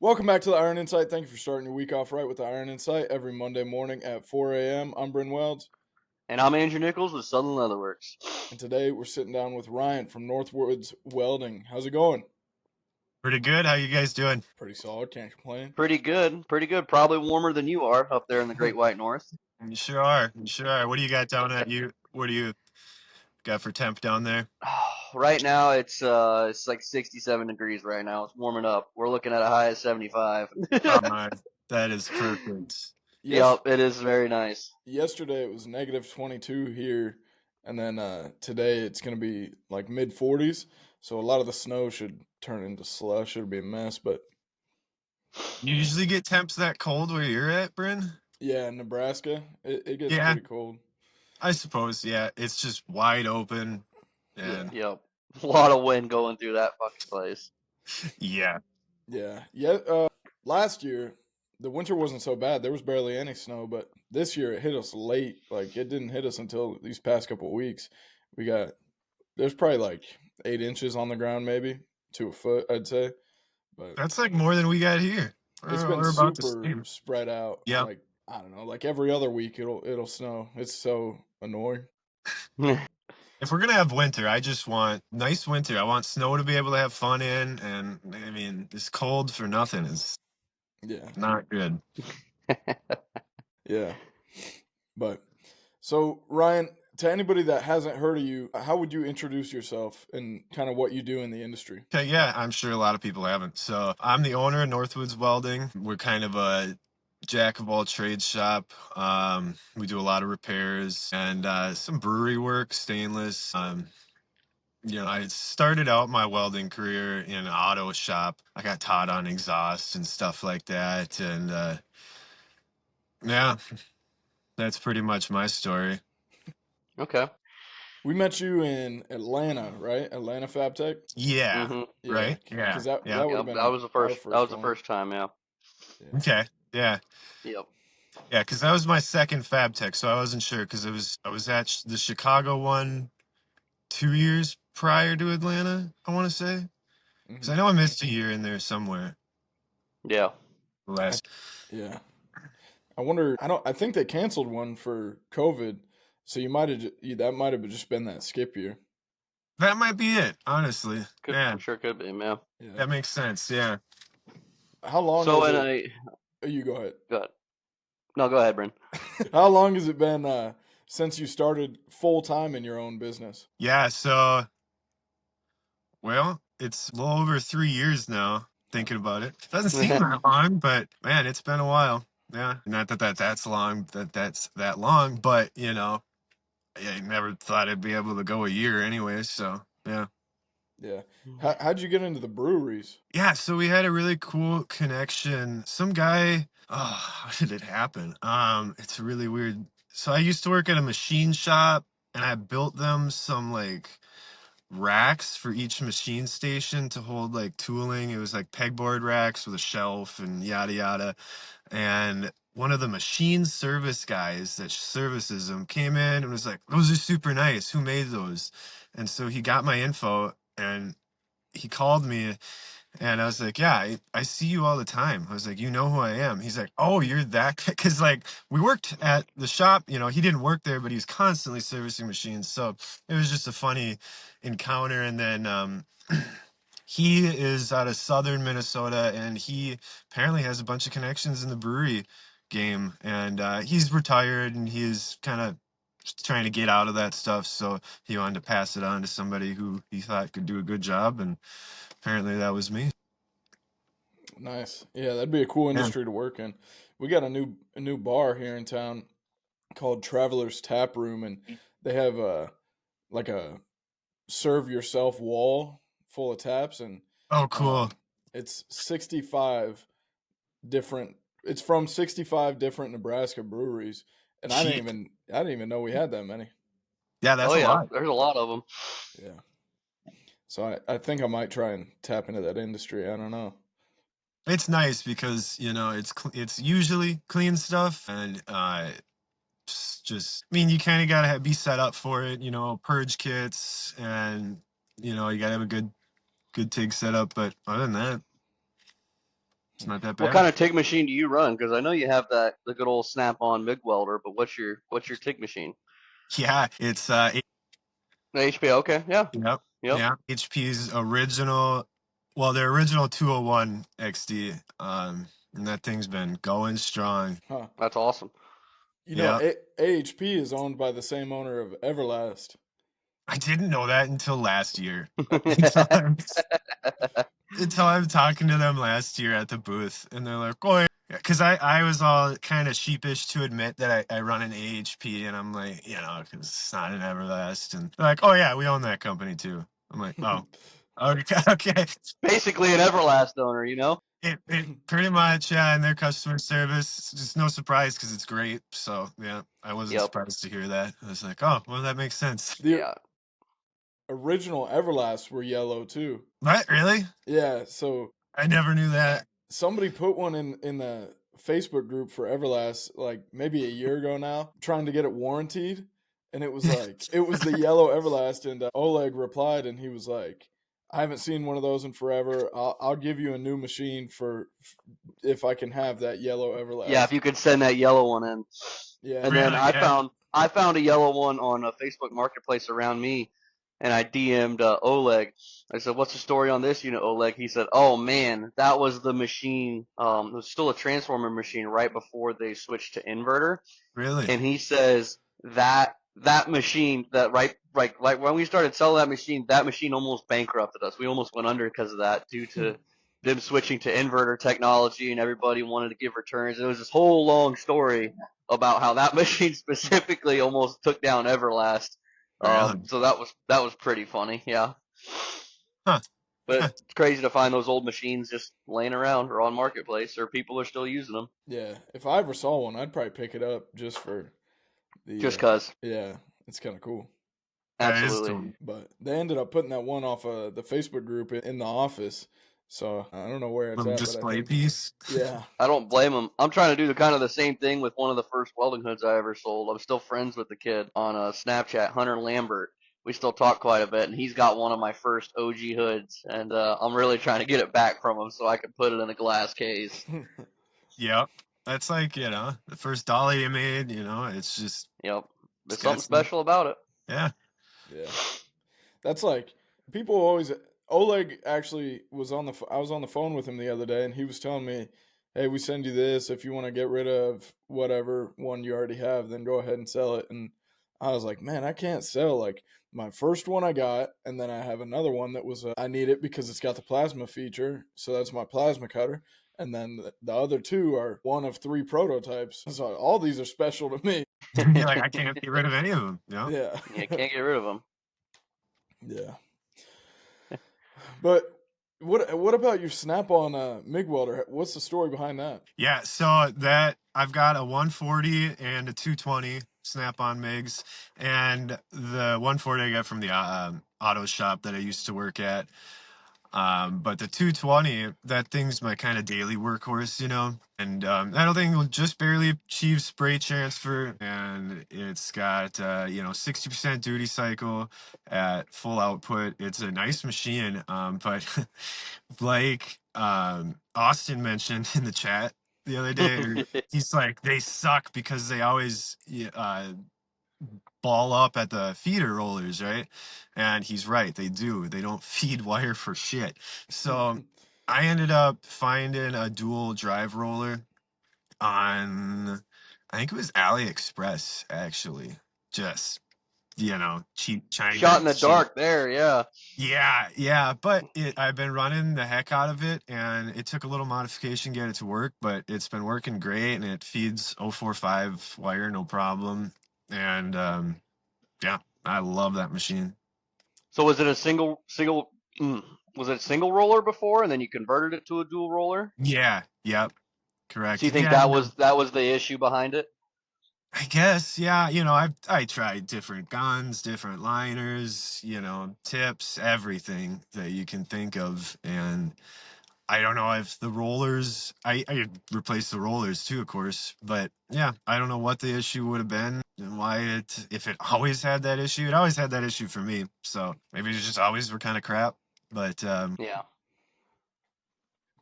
Welcome back to the Iron Insight. Thank you for starting your week off right with the Iron Insight every Monday morning at 4 a.m. I'm Bryn Welds, And I'm Andrew Nichols with Southern Leatherworks. and today we're sitting down with Ryan from NorthWoods Welding. How's it going? Pretty good. How you guys doing? Pretty solid, can't complain. Pretty good, pretty good. Probably warmer than you are up there in the Great White North. You sure are. You sure are. What do you got down at you? What do you got for temp down there? Right now it's like 67 degrees right now. It's warming up. We're looking at a high of 75. Uh, that is perfect. Yes, Yep, it is very nice. yesterday it was negative 22 here, and then today it's going to be like mid 40s. So a lot of the snow should turn into slush. It'll be a mess, but You usually get temps that cold where you're at, Bryn? yeah, in Nebraska, it gets Yeah, pretty cold. I suppose. Yeah, it's just wide open, Yeah, and Yep. A lot of wind going through that fucking place. yeah, yeah. Last year the winter wasn't so bad. There was barely any snow, but this year it hit us late. Like it didn't hit us until these past couple of weeks. We got there's probably like 8 inches on the ground, maybe to a foot, I'd say. But that's like more than we got here. it's been We're about the super same. spread out. Yeah. Like I don't know, like every other week it'll snow. It's so annoying. If we're gonna have winter, I just want nice winter. I want snow to be able to have fun in, and I mean, this cold for nothing is Yeah, not good. yeah. But so Ryan, to anybody that hasn't heard of you, how would you introduce yourself and kind of what you do in the industry? Okay, yeah, I'm sure a lot of people haven't. So I'm the owner of NorthWoods Welding. We're kind of a jack of all trades shop. We do a lot of repairs and some brewery work, stainless. I started out my welding career in an auto shop. I got taught on exhaust and stuff like that. And yeah, that's pretty much my story. Okay. We met you in Atlanta, right? Atlanta Fab Tech. Yeah, Mhm. Yeah, right? Yeah, because that yeah. would have Yep, that been was the our first that was first the one. first time, yeah. Yeah. Okay, yeah. Yep. Yeah, because that was my second Fab Tech, so I wasn't sure because I was at the Chicago one 2 years prior to Atlanta. I want to say because Hmm. I know I missed a year in there somewhere. Yeah. Last, Yeah. I wonder. I don't. I think they canceled one for COVID, so you might have. That might have just been that skip year. that might be it. Honestly, Could yeah, sure could be, man. Yeah. that makes sense. Yeah. How long So has and it? I You go ahead. good. No, go ahead, Bryn. How long has it been since you started full time in your own business? Yeah, so well, it's a little over 3 years now. Thinking about it, doesn't seem that long, but man, it's been a while. Yeah, not that that's long, that's that long, but I never thought I'd be able to go a year anyway. So yeah. Yeah. How'd you get into the breweries? Yeah, so we had a really cool connection. Some guy, oh, how did it happen? It's really weird. So I used to work at a machine shop and I built them some like racks for each machine station to hold like tooling. It was like pegboard racks with a shelf and yada yada. And one of the machine service guys that services them came in and was like, "Those are super nice. Who made those?" And so he got my info and he called me and I was like, "Yeah, I see you all the time." I was like, "You know who I am?" He's like, "Oh, you're that guy." Because like we worked at the shop, he didn't work there, but he was constantly servicing machines. So it was just a funny encounter. And then he is out of southern Minnesota, and he apparently has a bunch of connections in the brewery game. And he's retired, and he's kind of trying to get out of that stuff. So he wanted to pass it on to somebody who he thought could do a good job, and apparently that was me. Nice. Yeah, that'd be a cool Yeah. industry to work in. We got a new bar here in town called Traveler's Tap Room, and they have like a serve yourself wall full of taps, and Oh, cool. um, it's 65 different. It's from 65 different Nebraska breweries, and Gee. I didn't even know we had that many. Yeah, Oh that's a yeah, lot. there's a lot of them. Yeah, so I think I might try and tap into that industry. I don't know. It's nice because it's usually clean stuff, and just I mean you kind of gotta be set up for it. Purge kits, and you gotta have a good TIG setup. But other than that, It's not that What bad. kind of TIG machine do you run? Because I know you have the good old snap-on MIG welder, but what's your TIG machine? Yeah, it's HP. Okay, yeah, yep, yep. yeah. HP's original, well, their original 201 XD. And that thing's been going strong. Huh. That's awesome. You know, Yeah, AHP is owned by the same owner of Everlast. I didn't know that until last year. until, I'm, until I'm talking to them last year at the booth, and they're like, "Oh, because I was all kind of sheepish to admit that I run an AHP, and I'm like, because it's not an Everlast, and they're like, "Oh yeah, we own that company too." I'm like, "Oh, okay, okay." Basically an Everlast owner, you know? It pretty much, yeah, and their customer service, it's just no surprise because it's great. So yeah, I wasn't Yep. surprised to hear that. I was like, "Oh, well, that makes sense." The Yeah. original Everlasts were yellow too. What, really? Yeah, so I never knew that. somebody put one in the Facebook group for Everlast like maybe a year ago now, trying to get it warranted, and it was the yellow Everlast, and Oleg replied, and he was like, "I haven't seen one of those in forever. I'll give you a new machine for if I can have that yellow Yeah, if Everlast." you could send that yellow one in. Yeah, And and then Really? Yeah. I found a yellow one on a Facebook Marketplace around me, and I DM'd Oleg. I said, "What's the story on this unit, Oleg?" He said, "Oh man, that was the machine. It was still a transformer machine right before they switched to inverter." Really? And he says that machine that right like when we started selling that machine almost bankrupted us. We almost went under because of that due to them switching to inverter technology and everybody wanted to give returns. It was this whole long story about how that machine specifically almost took down Everlast. Really? So that was pretty funny, yeah. Huh. But it's crazy to find those old machines just laying around or on Marketplace or people are still using them. yeah, if I ever saw one, I'd probably pick it up just for Just the cause. yeah, it's kind of cool. That is Absolutely. cool. But they ended up putting that one off of the Facebook group in the office. So I don't know where it's Little at, but I display think piece. yeah. I don't blame him. I'm trying to do the same thing with one of the first welding hoods I ever sold. I'm still friends with the kid on Snapchat, Hunter Lambert. We still talk quite a bit, and he's got one of my first OG hoods, and I'm really trying to get it back from him so I can put it in a glass case. Yep. That's like, the first dolly you made, it's just, Yep, it's there's got something some, special about it. yeah. Yeah. That's like people always. Oleg actually was on the. I was on the phone with him the other day, and he was telling me, "Hey, we send you this. If you want to get rid of whatever one you already have, then go ahead and sell it." And I was like, "Man, I can't sell like my first one I got, and then I have another one that was I need it because it's got the plasma feature, so that's my plasma cutter." And then the other two are one of three prototypes. So all these are special to me. You're like, I can't get rid of any of them. Yeah. You can't get rid of them. Yeah. But what about your Snap-on MIG welder? What's the story behind that? Yeah, so that I've got a 140 and a 220 snap-on MIGs, and the 140 I got from the auto shop that I used to work at. But the 220, that thing's my kind of daily workhorse, and that thing will just barely achieve spray transfer, and it's got 60% duty cycle at full output. It's a nice machine, but like Austin mentioned in the chat the other day, he's like, they suck because they always ball up at the feeder rollers, right? And he's right, they do. They don't feed wire for shit. So I ended up finding a dual drive roller on, I think it was AliExpress, actually. Just, cheap Shot in China the shit. dark there, yeah. Yeah, but I've been running the heck out of it, and it took a little modification to get it to work, but it's been working great, and it feeds 045 wire, no problem. And yeah, I love that machine. So was it a was it a single roller before and then you converted it to a dual roller? Yeah, yep, So correct. you think Yeah, that was the issue behind it? I guess, yeah, I tried different guns, different liners, tips, everything that you can think of, and I don't know if the rollers, I replaced the rollers too, of course, but yeah, I don't know what the issue would have been and why if it always had that issue. It always had that issue for me, so maybe it just always were kind of crap, but Yeah.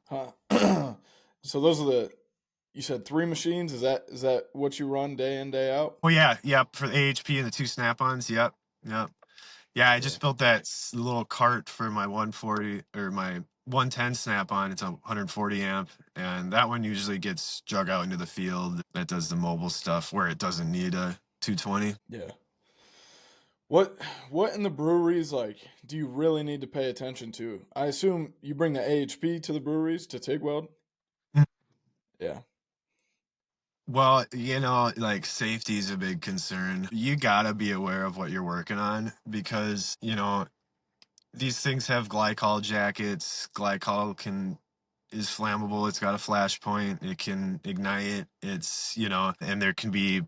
Huh. So those are you said 3 machines. Is that what you run day in, day out? Oh yeah, yep. For the AHP and the 2 snap-ons. Yep, yep. Yeah, I Yeah. just built that little cart for my 140 or my 110 snap-on. It's a 140 amp, and that one usually gets drug out into the field. That does the mobile stuff where it doesn't need a 220. Yeah. What in the breweries do you really need to pay attention to? I assume you bring the AHP to the breweries to TIG weld. Yeah. Well, like safety is a big concern. You gotta be aware of what you're working on because, these things have glycol jackets. Glycol is flammable. It's got a flash point. It can ignite. And there can be,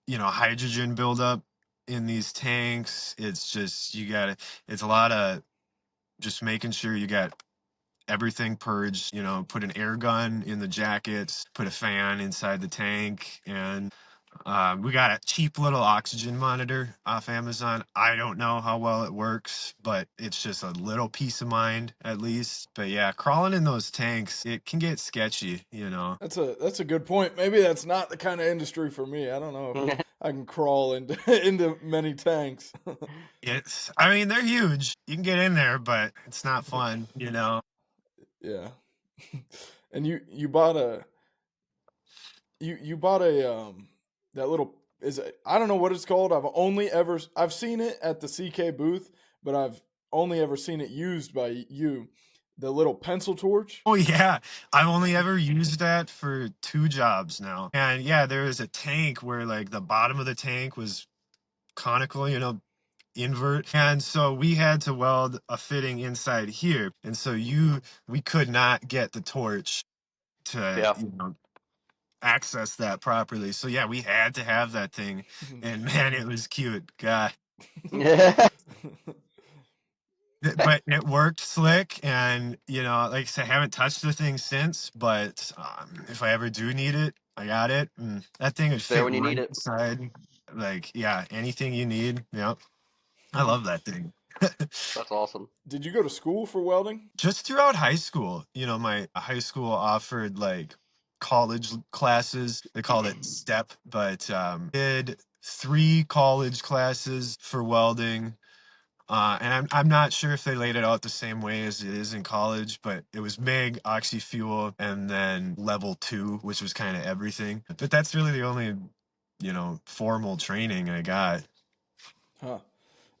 hydrogen buildup in these tanks. It's just, it's a lot of just making sure you got everything purged, put an air gun in the jackets, put a fan inside the tank, and we got a cheap little oxygen monitor off Amazon. I don't know how well it works, but it's just a little peace of mind at least. But yeah, crawling in those tanks, it can get sketchy. That's a good point. Maybe that's not the kind of industry for me. I don't know if I can crawl into into many tanks. I mean, they're huge. You can get in there, but it's not fun. Yeah. And you bought a you bought a that little I don't know what it's called. I've seen it at the CK booth, but I've only ever seen it used by you. The little pencil torch. Oh yeah, I've only ever used that for 2 jobs now. And yeah, there was a tank where like the bottom of the tank was conical, invert. And so we had to weld a fitting inside here. And so we could not get the torch to, Yeah. access that properly. So yeah, we had to have that thing. And man, it was cute. God. Yeah. But it worked slick, and like I said, I haven't touched the thing since. But if I ever do need it, I got it. And that thing would It's there fit when you need right it. inside. Like, yeah, anything you need. Yep, I love that thing. That's awesome. Did you go to school for welding? Just throughout high school, my high school offered like college classes. They called it STEP, but did 3 college classes for welding. And I'm not sure if they laid it out the same way as it is in college, but it was MIG, oxy-fuel, and then level 2, which was kind of everything. But that's really the only, formal training I got. Huh.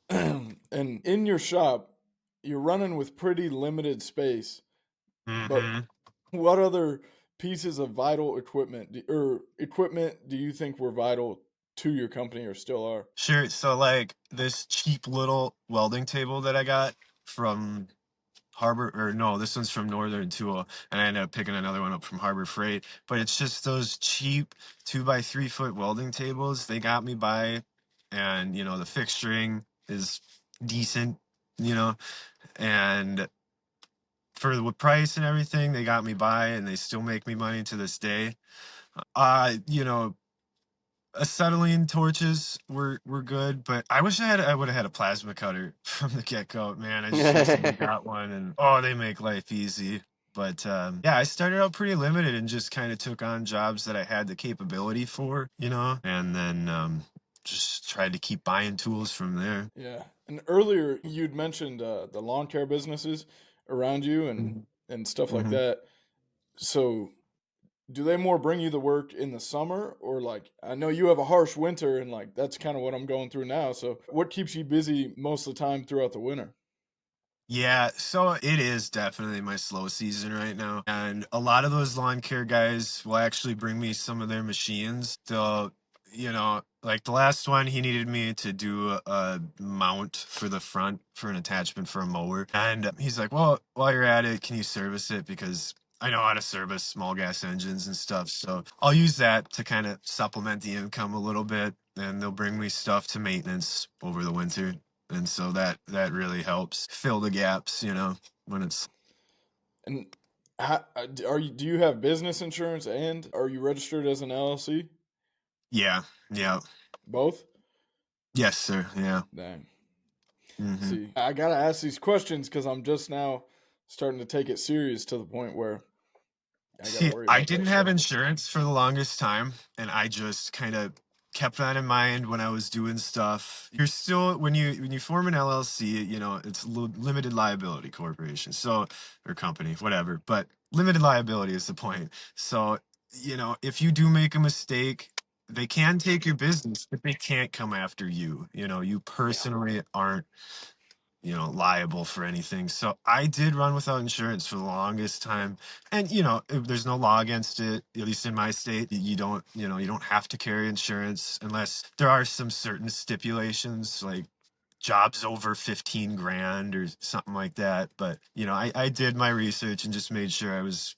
And in your shop, you're running with pretty limited space, but Hmm. what other pieces of vital equipment do you think were vital to your company or still are? Sure. So like this cheap little welding table that I got from Harbor, or no, this one's from Northern Tool, and I ended up picking another one up from Harbor Freight. But it's just those cheap 2 by 3 foot welding tables. They got me by, and the fixturing is decent, you know, and for the price and everything, they got me by, and they still make me money to this day. Uh, you know, Acetylene torches were good, but I wish I would have had a plasma cutter from the get go. Man, I just recently got one, and oh, they make life easy. But yeah, I started out pretty limited and just kind of took on jobs that I had the capability for, and then just tried to keep buying tools from there. Yeah. And earlier you'd mentioned the lawn care businesses around you and stuff like Mm-hmm. that. So do they more bring you the work in the summer or I know you have a harsh winter and that's kind of what I'm going through now. So what keeps you busy most of the time throughout the winter? Yeah, so it is definitely my slow season right now. And a lot of those lawn care guys will actually bring me some of their machines. They'll, like the last one, he needed me to do a mount for the front for an attachment for a mower. And he's like, well, while you're at it, can you service it? Because I know how to service small gas engines and stuff. So I'll use that to kind of supplement the income a little bit. And they'll bring me stuff to maintenance over the winter, and so that really helps fill the gaps, when it's. And do you have business insurance and are you registered as an LLC? Yeah, yeah. Both? Yes, sir. Yeah. Dang. Hmm. See, I got to ask these questions cuz I'm just now starting to take it serious to the point where I got to See, worry I about that didn't have stuff. insurance for the longest time, and I just kind of kept that in mind when I was doing stuff. You're still when you form an LLC, it's limited liability corporation, so or company, whatever. But limited liability is the point. So, if you do make a mistake, they can take your business, but they can't come after you. You Yeah. personally aren't liable for anything. So I did run without insurance for the longest time. And, there's no law against it, at least in my state. You don't have to carry insurance unless there are some certain stipulations, like jobs over 15 grand or something like that. But, I did my research and just made sure I was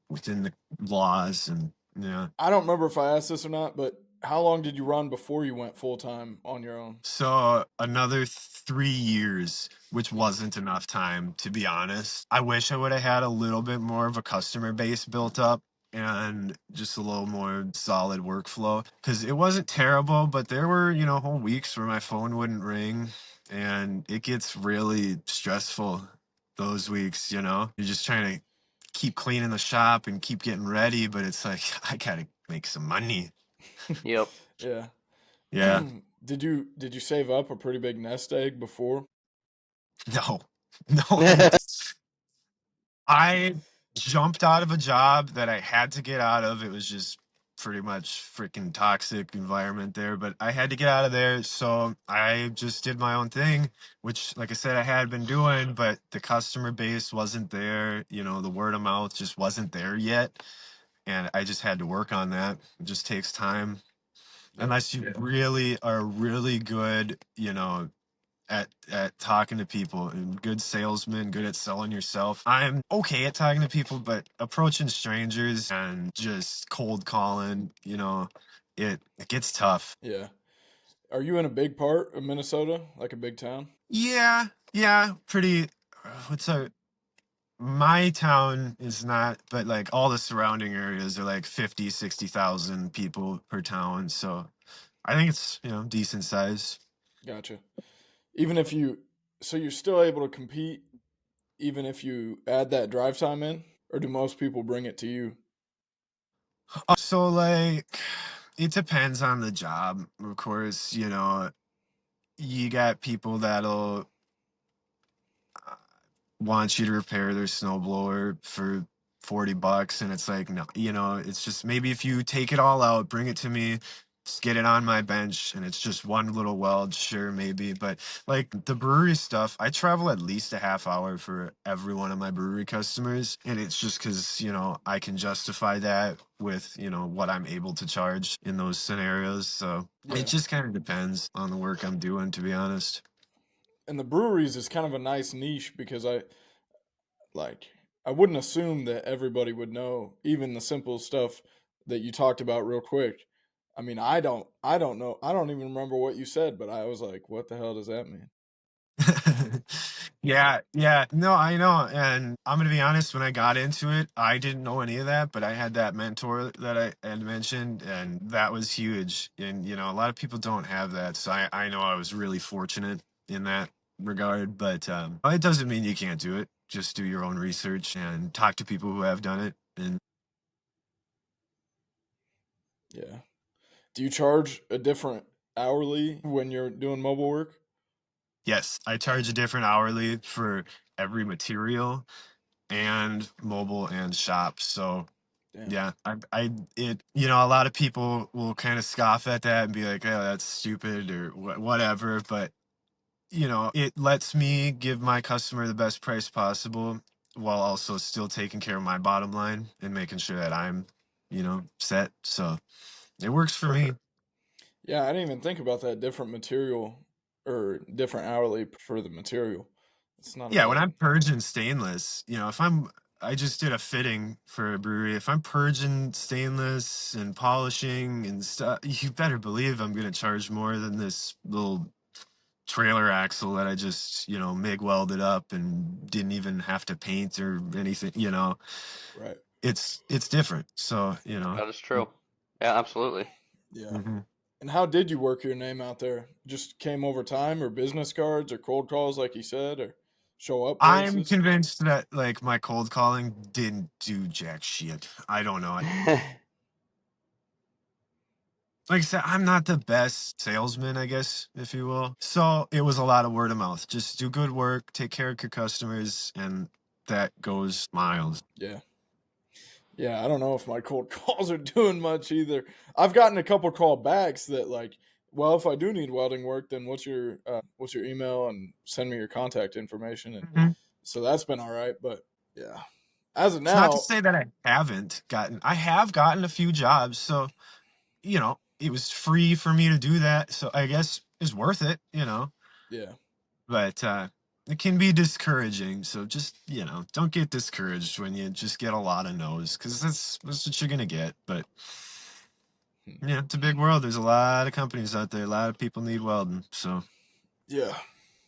within the laws and, yeah. I don't remember if I asked this or not, but how long did you run before you went full time on your own? So another 3 years, which wasn't enough time, to be honest. I wish I would have had a little bit more of a customer base built up and just a little more solid workflow because it wasn't terrible, but there were, whole weeks where my phone wouldn't ring and it gets really stressful those weeks, You're just trying to keep cleaning the shop and keep getting ready, but it's like, I gotta make some money. Yep. Yeah. Yeah. Did you save up a pretty big nest egg before? No, no, I jumped out of a job that I had to get out of. It was just pretty much freaking toxic environment there, but I had to get out of there. So I just did my own thing, which, like I said, I had been doing, but the customer base wasn't there. The word of mouth just wasn't there yet. And I just had to work on that. It just takes time. Yep. Unless you really are really good, at talking to people and good salesman, good at selling yourself. I'm okay at talking to people, but approaching strangers and just cold calling, it gets tough. Yeah. Are you in a big part of Minnesota, like a big town? Yeah, pretty. What's a My town is not, but like all the surrounding areas are like 50, 60,000 people per town. So I think it's, decent size. Gotcha. Even if you, so you're still able to compete, even if you add that drive time in, or do most people bring it to you? So like it depends on the job, of course. You got people that'll uh, want you to repair their snowblower for $40, and it's like, no, it's just maybe if you take it all out, bring it to me, just get it on my bench, and it's just one little weld, sure, maybe. But like the brewery stuff, I travel at least a half hour for every one of my brewery customers, and it's just because I can justify that with what I'm able to charge in those scenarios. So it Yeah. just kind of depends on the work I'm doing, to be honest. And the breweries is kind of a nice niche because like I wouldn't assume that everybody would know even the simple stuff that you talked about real quick. I mean, I don't know. I don't even remember what you said, but I was like, what the hell does that mean? Yeah, yeah. No, I know. And I'm gonna be honest, when I got into it, I didn't know any of that, but I had that mentor that I had mentioned, and that was huge. And a lot of people don't have that. So I know I was really fortunate in that regard, but it doesn't mean you can't do it. Just do your own research and talk to people who have done it. And Yeah. Do you charge a different hourly when you're doing mobile work? yes, I charge a different hourly for every material and mobile and shop. So Damn. yeah, a lot of people will kind of scoff at that and be like, "Oh, that's stupid" or whatever. But it lets me give my customer the best price possible while also still taking care of my bottom line and making sure that I'm, set. So it works for me. Yeah, I didn't even think about that different material or different hourly for the material. It's not a Yeah, when bad. I'm purging stainless, I just did a fitting for a brewery. If I'm purging stainless and polishing and stuff, you better believe I'm gonna charge more than this little trailer axle that I just, MIG welded up and didn't even have to paint or anything. Right. It's different. So, That is true. Yeah, absolutely. Yeah. mhm. And how did you work your name out there? Just came over time or business cards or cold calls like you said or show up I'm places? convinced that like my cold calling didn't do jack shit. I don't know. Like I said, I'm not the best salesman, I guess, if you will. So it was a lot of word of mouth. Just do good work, take care of your customers, and that goes miles. Yeah. Yeah, I don't know if my cold calls are doing much either. I've gotten a couple call backs that like, well, if I do need welding work, then what's your email and send me your contact information, and Mhm. so that's been all right. But yeah, as of It's not to now, say that I have gotten a few jobs. So, it was free for me to do that. So I guess it's worth it, yeah, but it can be discouraging. So just, don't get discouraged when you just get a lot of no's, because that's what you're going to get. But yeah, it's a big world. There's a lot of companies out there. A lot of people need welding. So yeah,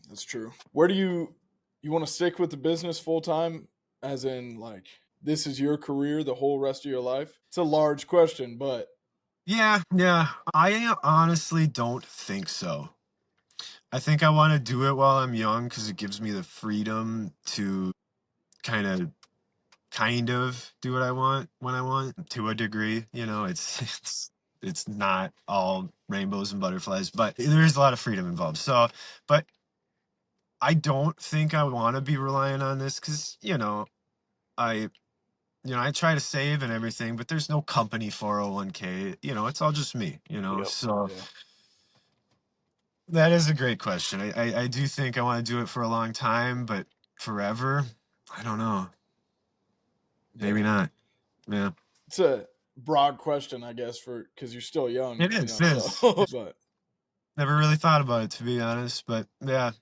that's true. Where do you want to stick with the business full time? As in, like, this is your career the whole rest of your life? It's a large question, but yeah, I honestly don't think so. I think I want to do it while I'm young because it gives me the freedom to kind of do what I want when I want, to a degree. It's not all rainbows and butterflies, but there is a lot of freedom involved. So, but I don't think I want to be relying on this because I I try to save and everything, but there's no company 401k. It's all just me. Yep. So yeah, that is a great question. I do think I want to do it for a long time, but forever, I don't know. yeah. Maybe not. Yeah. It's a broad question, I guess, for because you're still young, It is. It is. So, but Never really thought about it, to be honest, but yeah.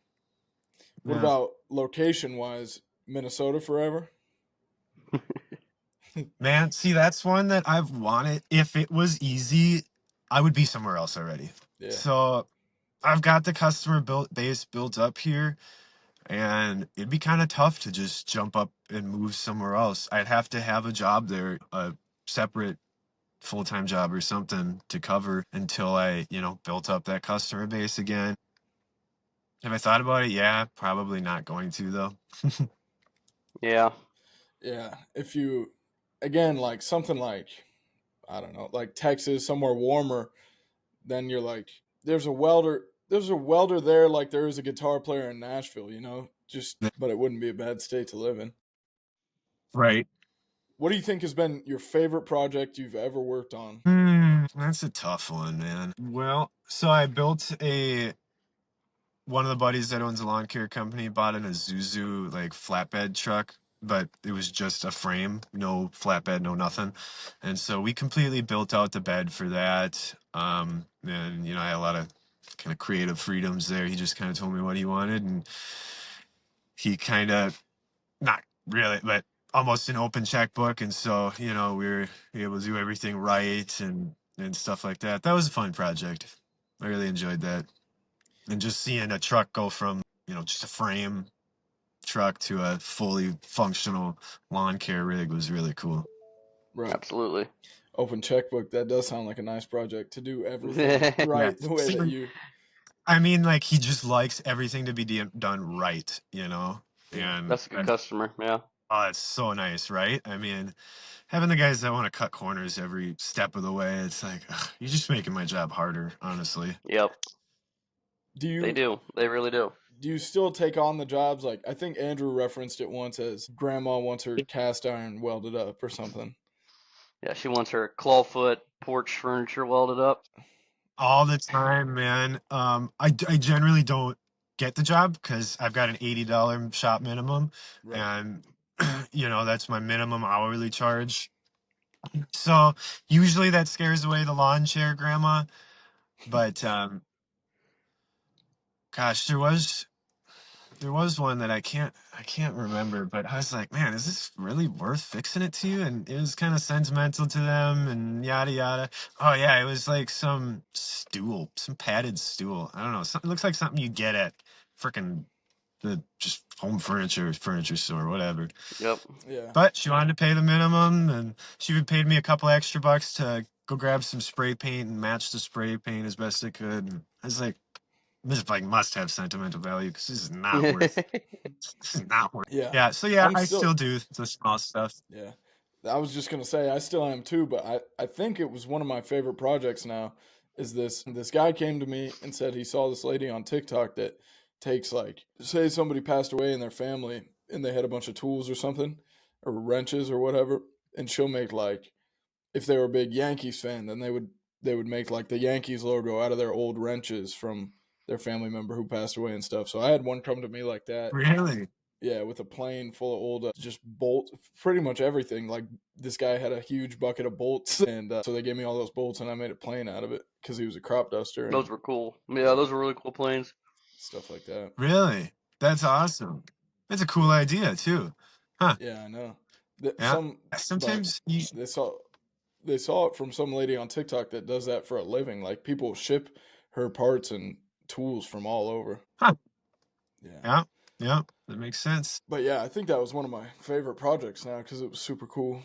what Yeah. about location wise? Minnesota forever? Man, see, that's one that I've wanted. If it was easy, I would be somewhere else already. Yeah, So I've got the customer base built up here, and it'd be kind of tough to just jump up and move somewhere else. I'd have to have a job there, a separate full-time job or something to cover until I, built up that customer base again. Have I thought about it? Yeah, probably not going to though. Yeah. yeah. If you, again, like something like, I don't know, like Texas, somewhere warmer, then you're like, there's a welder there, like there is a guitar player in Nashville, but it wouldn't be a bad state to live in. Right. What do you think has been your favorite project you've ever worked on? That's a tough one, man. Well, so I built one of the buddies that owns a lawn care company bought an Isuzu like flatbed truck, but it was just a frame, no flatbed, no nothing. And so we completely built out the bed for that. And I had a lot of kind of creative freedoms there. He just kind of told me what he wanted, and he kind of, not really, but almost an open checkbook. And so, we were able to do everything right and stuff like that. That was a fun project. I really enjoyed that. And just seeing a truck go from, just a frame truck to a fully functional lawn care rig was really cool. Right. Absolutely. Open checkbook, that does sound like a nice project to do everything Yeah. right the way that you. I mean, like, he just likes everything to be done right, Yeah. and That's a good customer. Yeah. oh, it's so nice, right? I mean, having the guys that want to cut corners every step of the way, it's like, ugh, you're just making my job harder, honestly. Yep. Do They you do. They really do. do you still take on the jobs? Like, I think Andrew referenced it once as grandma wants her cast iron welded up or something. Yeah. She wants her clawfoot porch furniture welded up. All the time, man. I generally don't get the job because I've got an $80 shop minimum, Right. and that's my minimum hourly charge. So usually that scares away the lawn chair grandma. But gosh, there was one that I can't remember, but I was like, man, is this really worth fixing it to you? And it was kind of sentimental to them and yada yada. Oh yeah, it was like some stool, some padded stool. I don't know. It looks like something you get at freaking the just home furniture store, whatever. Yep. Yeah. But she wanted to pay the minimum, and she even paid me a couple extra bucks to go grab some spray paint and match the spray paint as best I could. And I was like, This like must have sentimental value because this is not worth. This is not worth. Yeah. Yeah. So yeah, I'm I still still do the small stuff. Yeah. I was just gonna say I still am too, but I think it was one of my favorite projects now is this guy came to me and said he saw this lady on TikTok that takes like say somebody passed away in their family and they had a bunch of tools or something or wrenches or whatever, and she'll make like if they were a big Yankees fan, then they would make like the Yankees logo out of their old wrenches from their family member who passed away and stuff. So I had one come to me like that. Really? Yeah, with a plane full of old, just bolts, pretty much everything. Like this guy had a huge bucket of bolts, and so they gave me all those bolts, and I made a plane out of it because he was a crop duster Those and were cool. Yeah, yeah, those were really cool planes. stuff like that. Really? That's awesome. That's a cool idea too. Huh? Yeah, I know. Yeah. But Sometimes you. they saw it from some lady on TikTok that does that for a living. Like people ship her parts and tools from all over. Huh. Yeah. Yeah. Yeah. That makes sense. But yeah, I think that was one of my favorite projects now because it was super cool.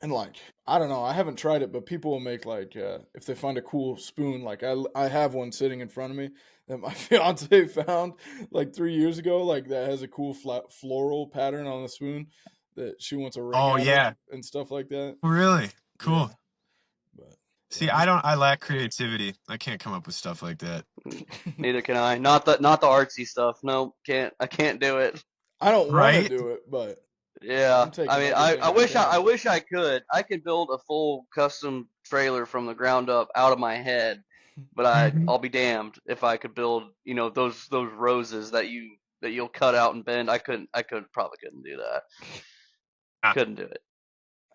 And like, I don't know, I haven't tried it, but people will make like, if they find a cool spoon, like I have one sitting in front of me that my fiance found like 3 years ago, like that has a cool flat floral pattern on the spoon that she wants a ring Oh out of yeah. and stuff like that. Really? Yeah, Cool. but See, yeah, just I lack creativity. I can't come up with stuff like that. Neither can I. Not the artsy stuff. No, can't. I can't do it. I don't want to Right? do it, but Yeah, I'm I taking mean, everything I I can. wish I could. I could build a full custom trailer from the ground up out of my head, but Hmm. I'll be damned if I could build, those roses that you'll cut out and bend. Probably couldn't do that. Ah, Couldn't do it.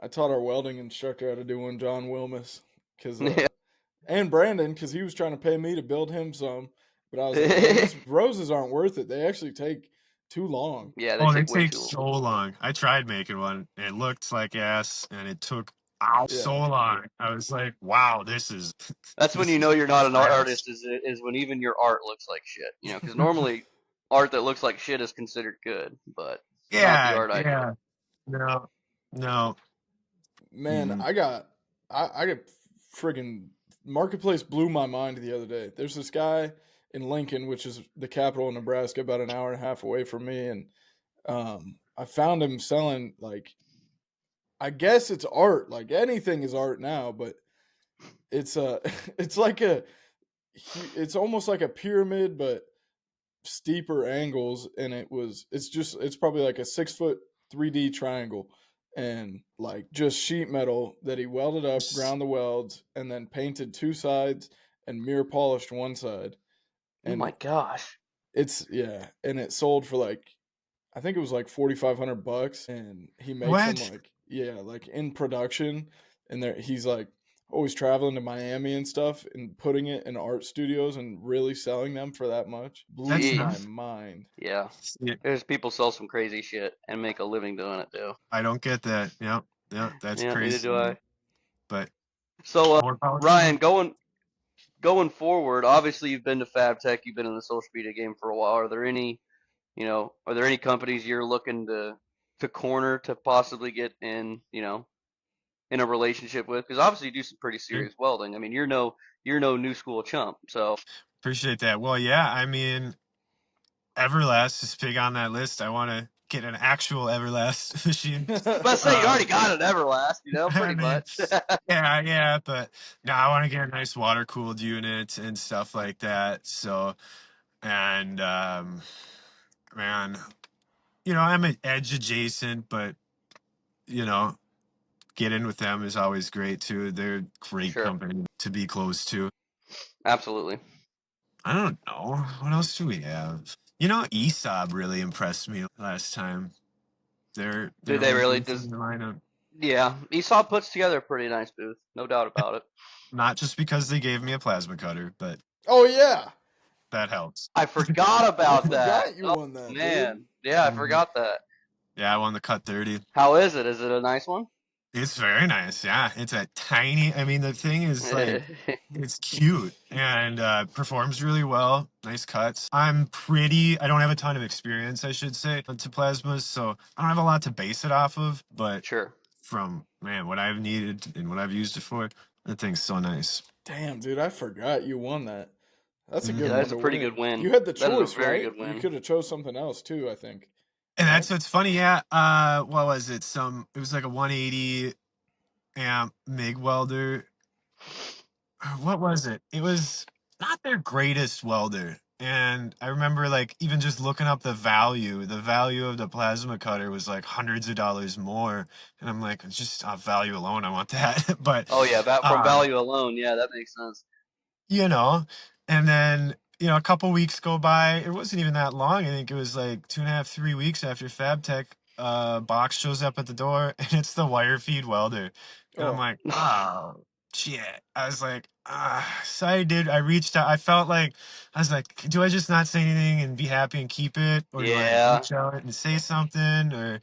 I taught our welding instructor how to do one, John Wilmus, because Yeah. and Brandon, because he was trying to pay me to build him some, but I was like, man, these roses aren't worth it. They actually take too long. Yeah, they oh, they take way take too long. so long. I tried making one. And it looked like ass, and it took so Yeah, long. I was like, wow, this is That's when this you is know you're not an trash. artist is when even your art looks like shit. Because normally art that looks like shit is considered good, but not the Yeah, art I do. yeah. No, no. man, Mm. I got friggin' Marketplace blew my mind the other day. There's this guy in Lincoln, which is the capital of Nebraska, about an hour and a half away from me, and I found him selling like I guess it's art. Like anything is art now, but it's it's like it's almost like a pyramid, but steeper angles, and it's probably like a 6 foot 3D triangle, and like just sheet metal that he welded up, ground the welds, and then painted two sides and mirror polished one side, Oh and my gosh. it's yeah, and it sold for like I think it was like $4,500, and he makes them What? like yeah, like in production, and there he's like always traveling to Miami and stuff, and putting it in art studios and really selling them for that much. Blew That's my Jeez. nuts. mind. Yeah. See, There's people sell some crazy shit and make a living doing it too. I don't get that. Yep, yep. That's Yeah, neither crazy do to me. I. But So, more power to Ryan, them. going forward, obviously you've been to Fab Tech, you've been in the social media game for a while. Are there any companies you're looking to corner to possibly get in a relationship with? Because obviously you do some pretty serious welding. I mean, you're no new school chump. So Appreciate that. Well, yeah. I mean, Everlast is big on that list. I want to get an actual Everlast machine. I was about to say you already Um, got an Everlast, I pretty mean, much. yeah, yeah, but no, I want to get a nice water cooled unit and stuff like that. So, and man, I'm an edge adjacent, but you know, get in with them is always great too. They're a great Sure, company to be close to. absolutely. I don't know. What else do we have? ESOB really impressed me last time. Did They're they one really? booth in Does the lineup. Yeah, Esau puts together a pretty nice booth, no doubt about it. Not just because they gave me a plasma cutter, but Oh yeah, I that helps. forgot I about that. forgot you Oh won that, dude. man, yeah, I Mhm. forgot that. Yeah, I won the cut 30. How is it? Is it a nice one? It's very nice. Yeah, it's a tiny. I mean, the thing is like it's cute and performs really well. Nice cuts. I don't have a ton of experience, I should say, to plasmas, so I don't have a lot to base it off of. But Sure. from man, what I've needed and what I've used it for, that thing's so nice. Damn, dude, I forgot you won that. That's a Mhm. good Yeah, one that's a to pretty win. good win. You had the That is a choice, very right? good You win. could have chose something else too, I think. And Right? that's what's funny. Yeah. What was it? It was like a 180 amp MIG welder. What was it? It was not their greatest welder. And I remember like even just looking up the value of the plasma cutter was like hundreds of dollars more. And I'm like, just value alone, I want that. But, Oh yeah, from um, value alone, yeah, that makes sense. you know, and then, a couple weeks go by. It wasn't even that long. I think it was like 2.5, 3 weeks after FabTech box shows up at the door, and it's the wire feed welder. And I'm Oh, like, oh shit. I was like, so I reached out. I felt like I was like, do I just not say anything and be happy and keep it? Or do I Yeah. reach out and say something? Or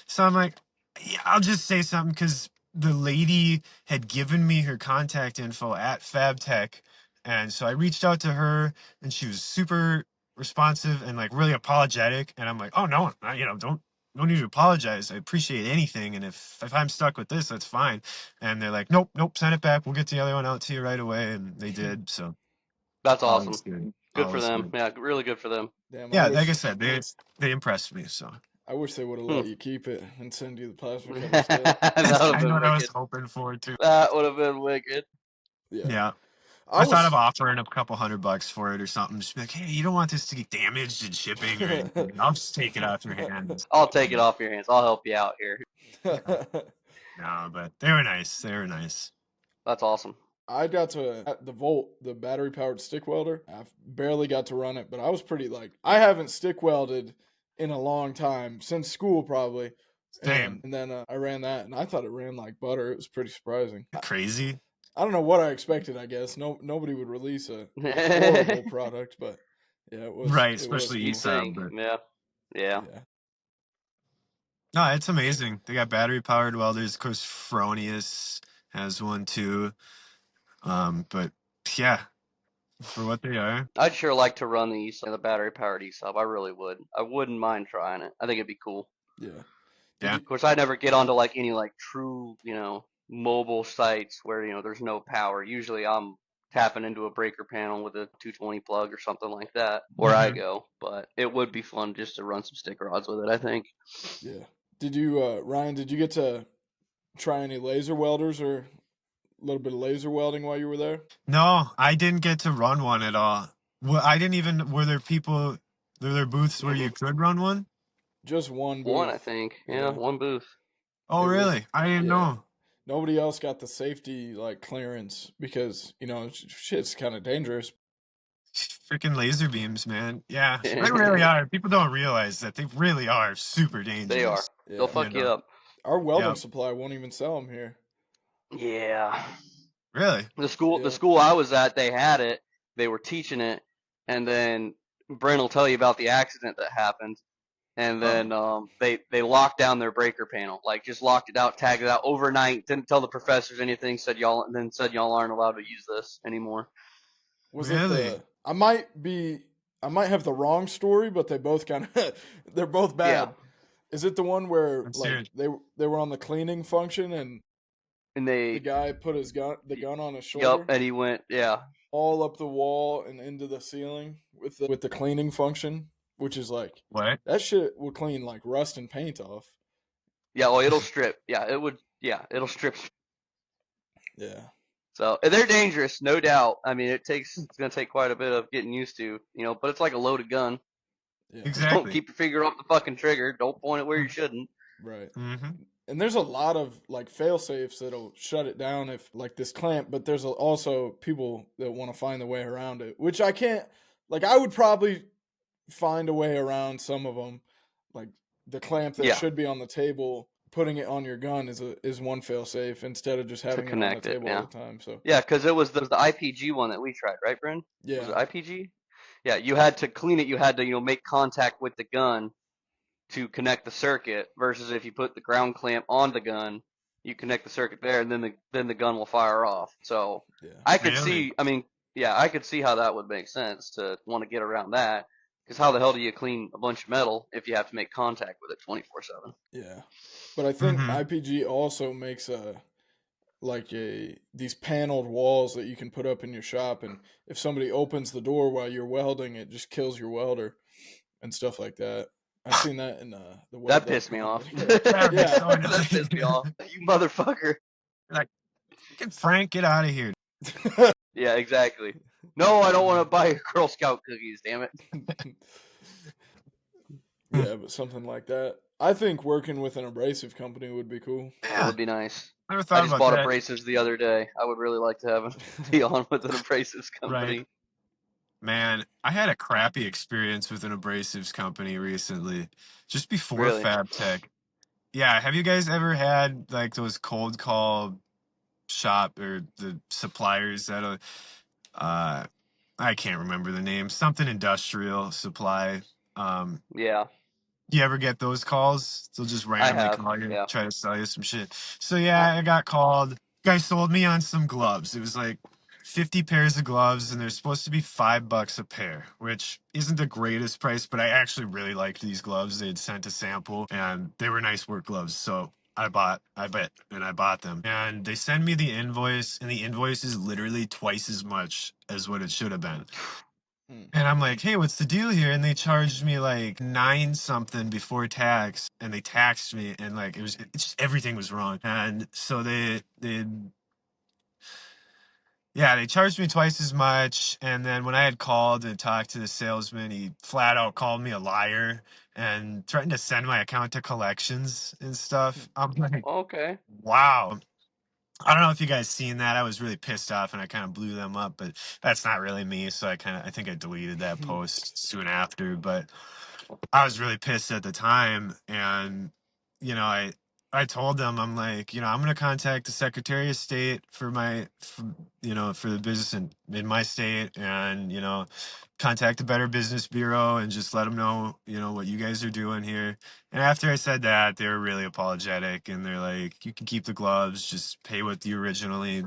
so I'm like, yeah, I'll just say something because the lady had given me her contact info at FabTech. And so I reached out to her and she was super responsive and like really apologetic. And I'm like, oh no, don't no need to apologize. I appreciate anything. And if I'm stuck with this, that's fine. And they're like, nope, send it back. We'll get the other one out to you right away. And they did. So That's all awesome. was good. Good All for was them. good. Yeah, really good for them. damn! Yeah, like I said, they impressed me. So I wish they would have Hmm. let you keep it and send you the plasma cutter still. That would have I know been what I was wicked. hoping for too. That would have been wicked. Yeah, Yeah. I I thought of was. offering a couple $100 for it or something. Just be like, hey, you don't want this to get damaged in shipping or anything. I'll just take it off your hands. I'll take it off your hands. I'll help you out here. Yeah. No, but they were nice. They were nice. That's awesome. I got to the Volt, the battery powered stick welder. I barely got to run it, but I was pretty like I haven't stick welded in a long time since school probably, Same. and then I ran that and I thought it ran like butter. It was pretty surprising. Crazy. I don't know what I expected. I guess nobody would release a horrible product, but yeah, Right, it was especially You'd cool. ESAB. think. But Yeah. Yeah. Yeah, no, it's amazing. They got battery powered welders. Of course, Fronius has one too. But yeah, for what they are. I'd sure like to run the battery powered e-sub. I really would. I wouldn't mind trying it. I think it'd be cool. yeah. Did Yeah. you? Of course, I never get onto like any like true, mobile sites where, there's no power. Usually I'm tapping into a breaker panel with a 220 plug or something like that where I Mhm. go. But it would be fun just to run some stick rods with it, I think. Yeah. Did you, Ryan? Did you get to try any laser welders or a little bit of laser welding while you were there? No, I didn't get to run one at all. Well, I didn't even. Were there booths where hmm you could run one? Just one One, I booth. think. Yeah, Yeah. one booth. Oh, It was. really? I didn't Yeah. know. Nobody else got the safety like clearance because shit's kind of dangerous. Freaking laser beams, man. Yeah, they really They are. People don't realize that they really are super are. dangerous. They'll Yeah. You fuck you know? up. Our welding Yeah. supply won't even sell them here. Yeah. Really? The Yeah. school I was at, they had it. They were teaching it, and then Brent will tell you about the accident that happened. And then they locked down their breaker panel, like just locked it out, tagged it out overnight. Didn't tell the professors anything. Said y'all aren't allowed to use this anymore. Was it Really? the? I might have the wrong story, but they both kind of they're both Yeah, bad. Is it the one where Let's hear like it. they were on the cleaning function and and the they guy put the gun on his yup, shoulder and he went all up the wall and into the ceiling with the cleaning function, which is like What? that shit will clean like rust and paint off. yeah. Well, it'll strip. Yeah, it would. Yeah, it'll strip. Yeah. So and they're dangerous, no doubt. I mean, it's gonna take quite a bit of getting used to, but it's like a loaded gun. Yeah. Just don't Exactly. keep your finger off the fucking trigger. Don't point it where you shouldn't. Right. Mm-hmm. And there's a lot of like fail safes that'll shut it down if like this clamp, but there's also people that want to find the way around it, which I can't. Like I would probably find a way around some of them. Like the clamp that Yeah, should be on the table, putting it on your gun is one fail safe instead of just to having it on the connect it. table all Yeah. the time. So Yeah, because there was the IPG one that we tried, right, Bryn? Was it yeah, IPG? Yeah, you had to clean it. You had to, make contact with the gun to connect the circuit. Versus if you put the ground clamp on the gun, you connect the circuit there, and then the gun will fire off. So yeah, I could Really? see. I mean, yeah, I could see how that would make sense to want to get around that. Because how the hell do you clean a bunch of metal if you have to make contact with it 24/7? yeah. But I think Mm-hmm. IPG also makes like these paneled walls that you can put up in your shop, and if somebody opens the door while you're welding, it just kills your welder and stuff like that. I seen that in the That weld.com pissed me off. video. That'd be Yeah. so That pissed me annoying. off. You motherfucker. Like, fucking Frank, get out of here. Yeah, exactly. No, I don't want to buy your Girl Scout cookies, damn it. Yeah, but something like that. I think working with an abrasive company would be cool. That Yeah, would be nice. I never I thought just about bought that. abrasives the other day. I would really like to have be on with an abrasives Right. company. Man, I had a crappy experience with an abrasives company recently, just before Really? FabTech. Yeah, have you guys ever had like those cold call shop or the suppliers that I can't remember the name, something industrial supply. Yeah, You ever get those calls? They'll just I randomly have. call you, Yeah. try to sell you some shit. So I yeah, I got called. Guy sold me on some gloves. It was like 50 pairs of gloves, and they're supposed to be $5 a pair, which isn't the greatest price, but I actually really liked these gloves. They had sent a sample, and they were nice work gloves. So I bought them. And they send me the invoice, and the invoice is literally twice as much as what it should have been. Hmm. And I'm like, hey, what's the deal here? And they charged me like 9 something before tax, and they taxed me, and like it's just everything was wrong. And so they charged me twice as much. And then when I had called and talked to the salesman, he flat out called me a liar and threatened to send my account to collections and stuff. I'm like, Okay. wow. I don't know if you guys seen that. I was really pissed off and I kind of blew them up, but that's not really me. So I think I deleted that post soon after. But I was really pissed at the time, and I told them, I'm like, I'm gonna contact the Secretary of State for the business in my state, and contact the Better Business Bureau and just let them know what you guys are doing here. And after I said that, they were really apologetic, and they're like, you can keep the gloves, just pay what you originally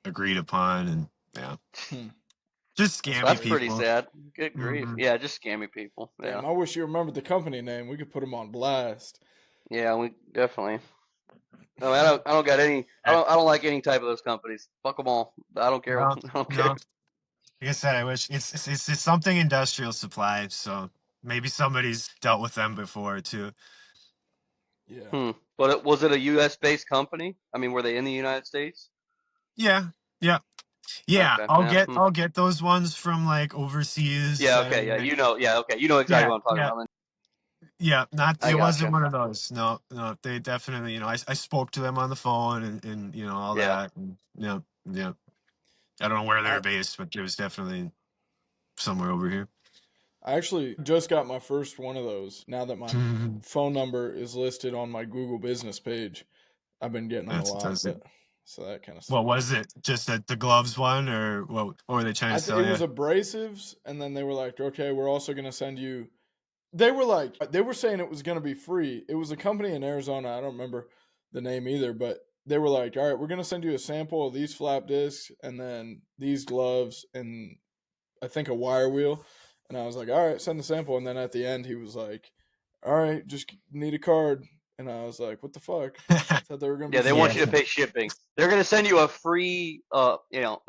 agreed upon, and yeah, Hmm. just That's scammy That's pretty crazy. people. sad. Good grief. Mhm. Yeah, just scammy people. Yeah. Damn, I wish you remembered the company name. We could put them on blast. Yeah, we definitely. No, I don't got any. I don't like any type of those companies. Fuck them all. I don't care. No, I don't care. no. Like I said, I wish it's something industrial supply, so maybe somebody's dealt with them before too. Yeah. But was it a U.S. based company? I mean, were they in the United States? Yeah, yeah, yeah. Okay. I'll Yeah. get I'll get those ones from like overseas. Yeah. I Okay. mean, Yeah. like, You know. Yeah. Okay. You know exactly yeah, what I'm talking yeah, about. Then. yeah. Not I it wasn't gotcha. one of those. No, no. They definitely, I spoke to them on the phone and all Yeah. that. And, yeah, yeah. I don't know where they're I based, but it was definitely somewhere over here. I actually just got my first one of those. Now that my phone number is listed on my Google business page, I've been getting them a That's lot, fantastic. but so that kind of What sucks. was it? Just the gloves one, or what were they trying to It sell you? was abrasives, and then they were like, "Okay, we're also going to send you." They were saying it was going to be free. It was a company in Arizona. I don't remember the name either, but they were like, "All right, we're going to send you a sample of these flap discs, and then these gloves, and I think a wire wheel." And I was like, "All right, send the sample." And then at the end, he was like, "All right, just need a card." And I was like, "What the fuck? I thought they were going to Yeah. be They Yeah. want you to free." pay shipping. They're gonna send you a free, a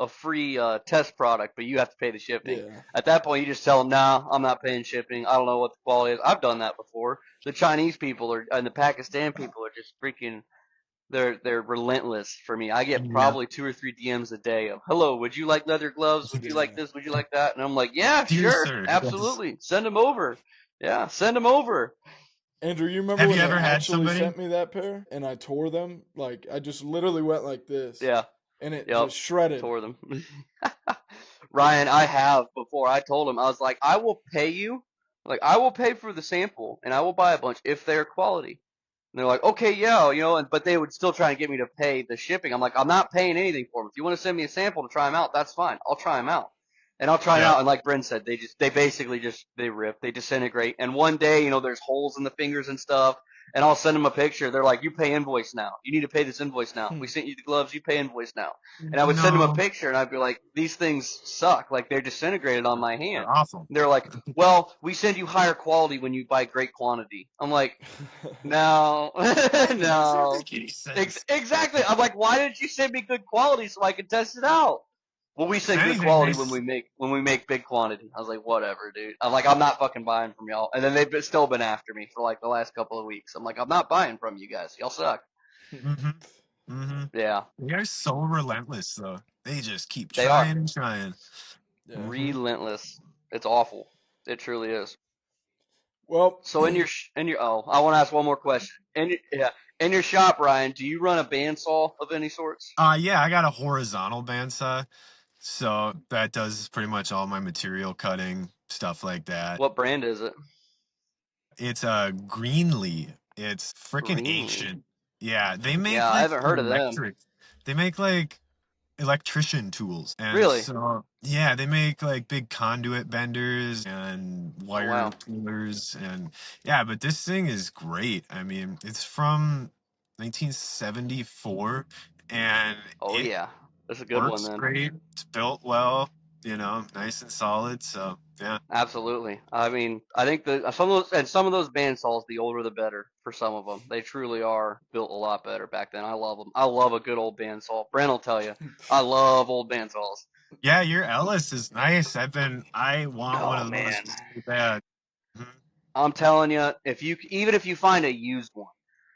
free test product, but you have to pay the shipping. Yeah. At that point, you just tell them, "Nah, I'm not paying shipping. I don't know what the quality is." I've done that before. The Chinese people and the Pakistan people are just freaking. They're relentless for me. I get Yeah. probably 2 or 3 DMs a day of, "Hello, would you like leather gloves? Would you like Yeah. this? Would you like that?" And I'm like, "Yeah, Dear sure, sir, yes. absolutely. Send them over. Yeah, send them over." Andrew, you remember Have when you they ever had actually somebody? sent me that pair and I tore them? Like I just literally went like this Yeah. and it Yep. just shredded. Tore them. Ryan, I have before. I told him, I was like, "I will pay you. Like, I will pay for the sample and I will buy a bunch if they're quality." And they're like, "Okay, yeah, but they would still try and get me to pay the shipping." I'm like, "I'm not paying anything for them. If you want to send me a sample to try them out, that's fine. I'll try them out." And I'll try them Yep. out. And like Brent said, they basically just, they rip, they disintegrate. And one day, there's holes in the fingers and stuff. and I'll send them a picture. They're like, "You pay invoice now. You need to pay this invoice now. We sent you the gloves. You pay invoice now." And I would send them a No, picture, and I'd be like, "These things suck. Like they're disintegrated on my hand." they're awful. And they're like, "Well, we send you higher quality when you buy great quantity." I'm like, "No, Doesn't no." make any sense. Exactly. I'm like, "Why didn't you send me good quality so I could test it out?" Well, we If send good anything, quality when we make big quantity. I was like, whatever, dude. I'm like, I'm not fucking buying from y'all. And then still been after me for like the last couple of weeks. I'm like, I'm not buying from you guys. Y'all suck. Mm-hmm. Mm-hmm. Yeah, They are so relentless, though. They just keep they are trying and trying. Yeah. Mm-hmm. relentless. It's awful. It truly is. Well, So in your I want to ask one more question. In your shop, Ryan, do you run a bandsaw of any sorts? Yeah, I got a horizontal bandsaw, so that does pretty much all my material cutting, stuff like that. What brand is it? It's a Greenlee. It's freaking Greenlee. ancient. Yeah, they make Yeah, I like haven't heard of them. electric. They make like electrician tools, and Really? so yeah, they make like big conduit benders and Oh wire wow. pullers, and yeah. But this thing is great. I mean, it's from 1974, and Oh it yeah, that's a good one works then. great. It's built well, nice and solid. So yeah. Absolutely. I mean, I think some of those bandsaws, the older the better for some of them. They truly are built a lot better back then. I love them. I love a good old bandsaw. Brent will tell you, I love old bandsaws. Yeah, your Ellis is nice. I want one Oh of those man, so bad. Mhm. I'm telling you, even if you find a used one,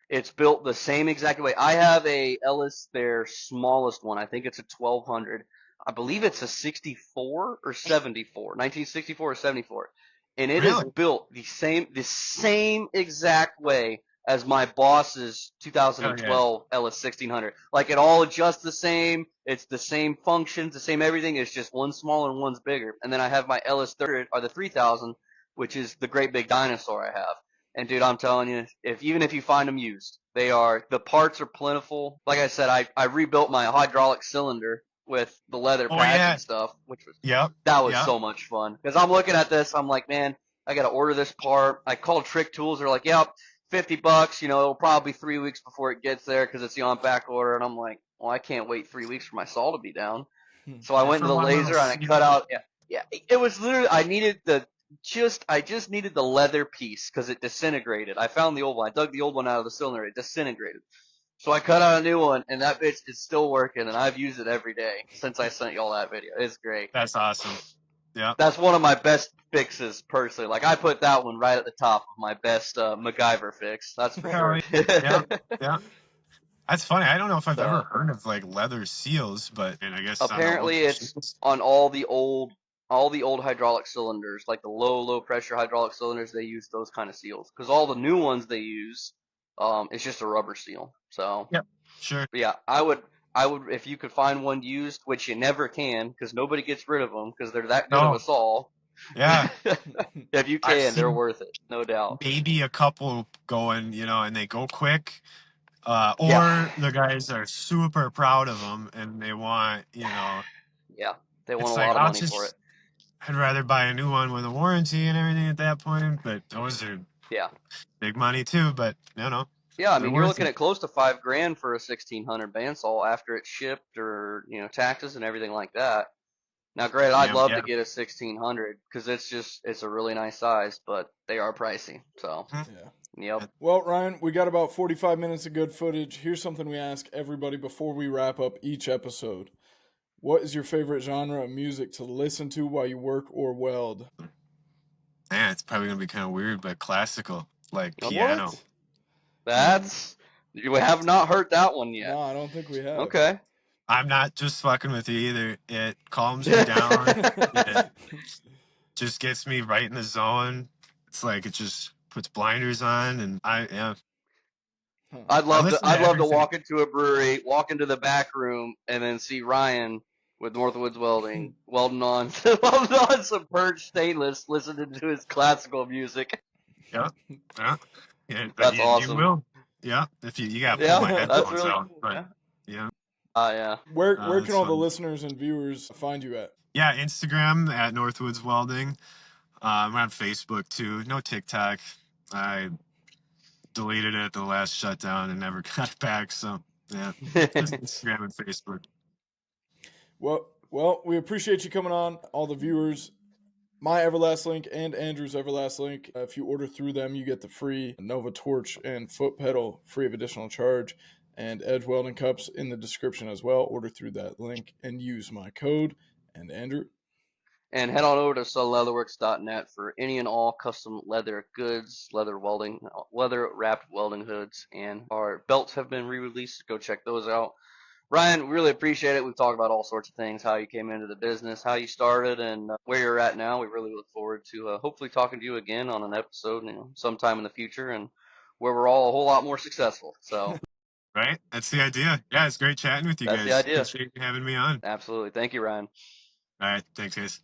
it's built the same exact way. I have a Ellis, their smallest one. I think it's a 1200. I believe it's a 64 or 74, 1964 or 74, and it is Really? built the same exact way as my boss's Oh yeah. 2012 Ellis 1600. Like it all adjusts the same. It's the same functions, the same everything. It's just one's smaller and one's bigger. And then I have my Ellis 30 or the 3000, which is the great big dinosaur I have. And dude, I'm telling you, even if you find them used, the parts are plentiful. Like I said, I rebuilt my hydraulic cylinder with the leather Oh pads yeah. and stuff, Yep. that was Yep. so much fun. Because I'm looking at this, I'm like, man, I got to order this part. I called Trick Tools. They're like, yep, $50. It'll probably be 3 weeks before it gets there because it's on back order. And I'm like, well, I can't wait 3 weeks for my saw to be down. So I And went into for the one little laser and I cut seal. out. Yeah, yeah. It was literally I just needed the leather piece because it disintegrated. I found the old one. I dug the old one out of the cylinder. It disintegrated. So I cut out a new one, and that bitch is still working, and I've used it every day since I sent y'all that video. It's great. That's awesome. Yep. That's one of my best fixes personally. Like I put that one right at the top of my best MacGyver fix. That's for Hell sure. yeah. Yeah. That's funny. I don't know if I've ever So heard of like leather seals, but and I guess on the old apparently it's machines. on all the old hydraulic cylinders, like the low pressure hydraulic cylinders. They use those kind of seals because all the new ones they use, it's just a rubber seal. So Yep. Sure. yeah, I would if you could find one used, which you never can because nobody gets rid of them because they're that good of a No. saw. Yeah. If you I've can, they're seen worth it, no doubt. maybe a couple going, and they go quick. Yeah, Or the guys are super proud of them and they want, yeah, they want it's a like lot of money for it. I'd rather buy a new one with a warranty and everything at that point, but those are Yeah, big money too, but yeah. I they're mean, you're worth looking it. at close to $5,000 for a 1600 bandsaw after it's shipped or taxes and everything like that. Now, granted, I'd Damn, love yeah. to get a 1600 because it's a really nice size, but they are pricey. So, yeah. yep. Well, Ryan, we got about 45 minutes of good footage. Here's something we ask everybody before we wrap up each episode. What is your favorite genre of music to listen to while you work or weld? Man, it's probably gonna be kind of weird, but classical, like Okay. piano. What? You have not heard that one yet. No, I don't think we have. Okay. I'm not just fucking with you either. It calms me down. It just gets me right in the zone. It's like it just puts blinders on, and Huh. I listen to I'd love to everything. walk into a brewery, walk into the back room, and then see Ryan with NorthWoods Welding welding on welding on some purged stainless, listening to his classical music. Yeah, yeah, yeah. But That's you awesome. will, yeah. If you gotta pull Yeah, my that's headphones really out, cool. but Yeah. yeah, Yeah. Where can it's all the fun. listeners and viewers find you at? Yeah, Instagram at NorthWoods Welding. I'm on Facebook too. No TikTok. I deleted it at the last shutdown and never got it back. So yeah, just Instagram and Facebook. Well, we appreciate you coming on, all the viewers. My Everlast link and Andrew's Everlast link. If you order through them, you get the free Nova torch and foot pedal free of additional charge, and edge welding cups in the description as well. Order through that link and use my code. And Andrew. And head on over to sunleatherworks.net for any and all custom leather goods, leather welding, leather wrapped welding hoods, and our belts have been re-released. Go check those out. Ryan, really appreciate it. We've talked about all sorts of things, how you came into the business, how you started, and where you're at now. We really look forward to hopefully talking to you again on an episode, sometime in the future, and where we're all a whole lot more successful. So, right, that's the idea. Yeah, it's great chatting with you that's guys. the idea. Appreciate you having me on. Absolutely. Thank you, Ryan. All right, thanks, guys.